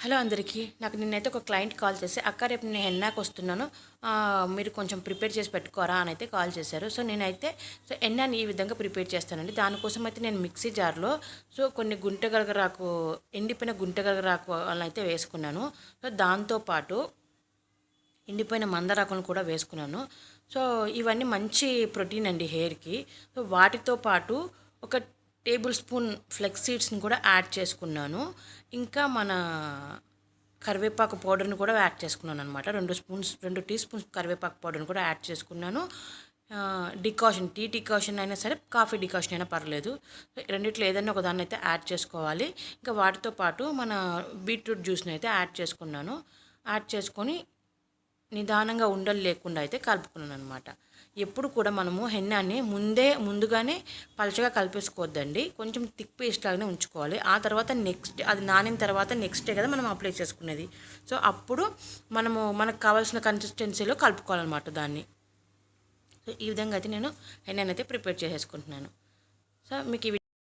Hello అందరికీ. నాకు నిన్నైతే ఒక క్లయింట్ కాల్ చేసి, "అక్క రేపు నేను హెన్నాకి వస్తున్నాను. మీరు కొంచెం ప్రిపేర్ చేసి పెట్టుకోరా" అని అయితే కాల్ చేశారు. నేనైతే హెన్నాని ఈ విధంగా ప్రిపేర్ చేస్తానండి. దానికోసం అయితే నేను మిక్సీ జార్‌లో కొన్ని గుంటగరగరాకు, ఎండిపోయిన గుంటగరగరాకు అయితే వేసుకున్నాను. దాంతో పాటు ఎండిపోయిన మందారాకులను కూడా వేసుకున్నాను. ఇవన్నీ మంచి ప్రోటీన్ అండి హెయిర్‌కి. వాటితో పాటు ఒక టేబుల్ స్పూన్ ఫ్లెక్స్ సీడ్స్ని కూడా యాడ్ చేసుకున్నాను. ఇంకా మన కరివేపాకు పౌడర్ని కూడా యాడ్ చేసుకున్నాను అనమాట. 2 టీ స్పూన్స్ కరివేపాకు పౌడర్ని కూడా యాడ్ చేసుకున్నాను. డికాషన్, టీ డికాషన్ అయినా సరే, కాఫీ డికాషన్ అయినా పర్లేదు. రెండిట్లో ఏదైనా ఒకదాన్ని అయితే యాడ్ చేసుకోవాలి. ఇంకా వాటితో పాటు మన బీట్రూట్ జ్యూస్ని అయితే యాడ్ చేసుకున్నాను. యాడ్ చేసుకొని నిదానంగా ఉండలు లేకుండా అయితే కలుపుకున్నాను అనమాట. ఎప్పుడు కూడా మనము హెన్నాని ముందుగానే పలచగా కలిపేసుకోవద్దండి. కొంచెం థిక్ పేస్ట్ లాగానే ఉంచుకోవాలి. ఆ తర్వాత అది నానిన తర్వాత నెక్స్ట్ డే కదా మనం అప్లై చేసుకునేది. అప్పుడు మనకు కావాల్సిన కన్సిస్టెన్సీలో కలుపుకోవాలన్నమాట దాన్ని. ఈ విధంగా అయితే నేను హెన్నాని అయితే ప్రిపేర్ చేసేసుకుంటున్నాను. మీకు